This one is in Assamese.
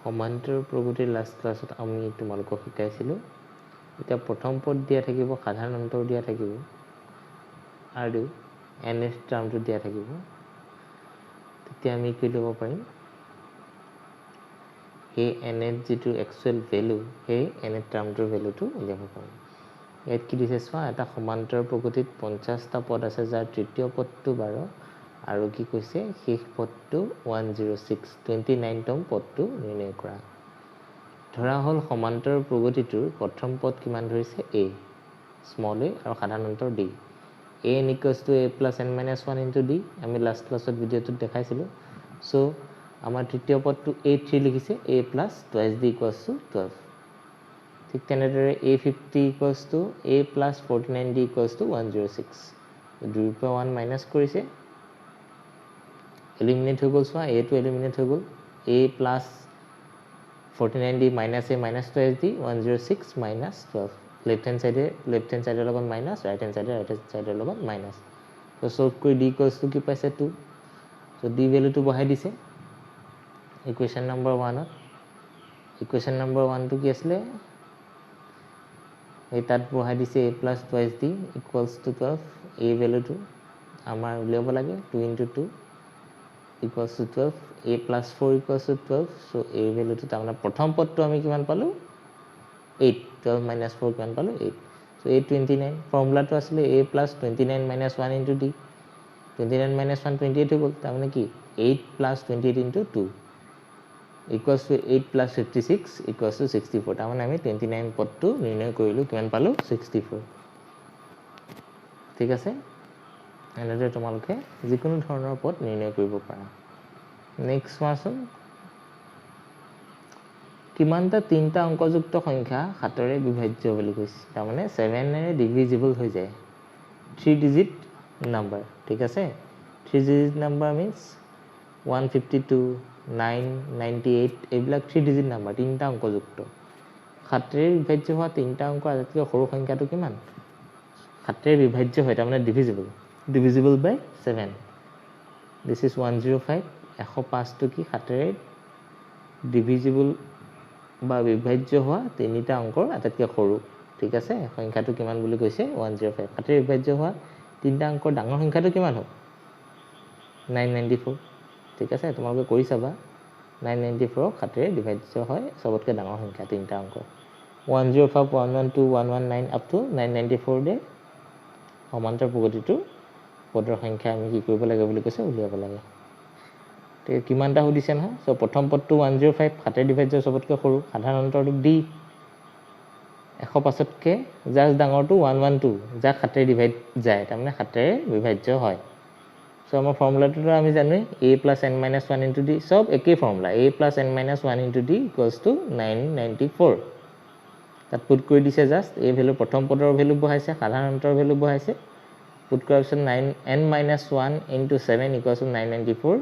সমান্তৰ প্ৰগতিৰ লাষ্ট ক্লাছত আমি তোমালোকক শিকাইছিলোঁ এতিয়া প্ৰথম পদ দিয়া থাকিব সাধাৰণ অন্তৰ দিয়া থাকিব আৰু nth টাৰ্মটো দিয়া থাকিব তেতিয়া আমি কি ল'ব পাৰিম সেই nth যেটো একচুৱেল ভ্যালু সেই nth টাৰ্মটোৰ ভ্যালুটো উলিয়াব পাৰিম ইয়াত কি দিছে চোৱা এটা সমান্তৰ প্ৰগতিত 50টা পদ আছে যাৰ তৃতীয় পদটো 12 আৰু কি কৈছে শেষ পদটো 106 29তম পদটো নিৰ্ণয় কৰা ধৰা হল সমান্তৰ প্ৰগতিটোৰ প্ৰথম পদ কিমান ধৰিছে a স্মল a আৰু সাধাৰণ অন্তৰ d a n = a + n - 1 * d আমি লাষ্ট ক্লাছত ভিডিওটোত দেখাইছিলো সো আমাৰ তৃতীয় পদটো a3 লিখিছে a + 2d = 12 ঠিক তেনেদৰে a50 = a + 49d = 106 2 পৰা 1 মাইনাস কৰিছে এলিমিনেট হৈ গল চোৱা a টো এলিমিনেট হৈ গল a + 49d - a - 2d 106 - 12 left hand সাইডৰ লগত মাইনাস ৰাইট হ্যান্ড সাইডৰ লগত মাইনাস তো সলভ কৰি d = কি পাইছে 2 সো d ভ্যালুটো বহাই দিছে ইকুৱেশ্যন নম্বৰ 1 ত ইকুৱেশ্যন নম্বৰ 1 টো কি আছিল এই তাত বহাই দিছে a + 2d = 12 a ভ্যালুটো আমাৰ উলিয়াব লাগে 2 * 2 = 12 a + 4 = 12 সো a ভ্যালুটো তাৰমানে প্ৰথম পদটো আমি কিমান পালো 8 12 - 4 কিমান পালো 8 সো a 29 ফৰ্মুলাটো আছিল a + 29 - 1 * d 29 - 1 28 হৈ গল তাৰমানে কি 8 + 28 * 2 = 8 + 56 = 64 তাৰমানে আমি 29 পদটো নিৰ্ণয় কৰিলো কিমান পালো 64 ঠিক আছে এনেদৰে তোমালোকে যিকোনো ধৰণৰ পদ নিৰ্ণয় কৰিব পাৰা নেক্সট ওয়ান কিমানটা তিনটা অংকযুক্ত সংখ্যা 7ৰে বিভাজ্য বুলি কৈছে তাৰমানে 7 এৰে ডিভিজিবল হৈ যায় 3 ডিজিট নাম্বাৰ ঠিক আছে 3 ডিজিট নাম্বাৰ মিন্স 152 9 98 এইবিলাক 3 ডিজিট নাম্বাৰ তিনটা অংকযুক্ত 7ৰে বিভাজ্য হোৱা তিনটা অংক আটাইতকৈ সৰু সংখ্যাটো কিমান 7ৰে বিভাজ্য হয় তাৰমানে divisible by 7 this is 105 105 টো কি 7ৰে divisible বা বিভাজ্য হোৱা তিনিটা অংকৰ আটাইতকৈ সৰু ঠিক আছে সংখ্যাটো কিমান বুলি কৈছে 105 7ৰে বিভাজ্য হোৱা তিনটা অংকৰ ডাঙৰ সংখ্যাটো কিমান হ'ব 994 ঠিক আছে তোমালোকে কৰি চাবা 994 7ৰে বিভাজ্য হয় সবতকৈ ডাঙৰ সংখ্যা তিনটা অংক 105 112 119 up to 994 দে সমান্তৰ প্ৰগতিটো পদৰ সংখ্যা আমি কি কৰিব লাগে বুলি কৈছে উলিয়াব লাগে ঠিক কিমানটা সুধিছে নহয় সো প্ৰথম পদটো 105 7ৰে বিভাজ্য সবতকৈ সৰু সাধাৰণ অন্তৰটো d 105তকৈ জাস্ট ডাঙৰটো 112 যাক 7ৰে ডিভাইড যায় তাৰমানে 7ৰে বিভাজ্য হয় সো আমাৰ ফৰ্মুলাটো আমি জানো a + n - 1 * d সব একেই ফৰ্মুলা a + n - 1 * d = 994 তাত পুট কৰি দিছে জাস্ট এই ভ্যালু প্ৰথম পদৰ ভ্যালু বহাইছে সাধাৰণ অন্তৰ ভ্যালু বহাইছে পুট কৰাৰ পিছত 9 n - 1 * 7 = 994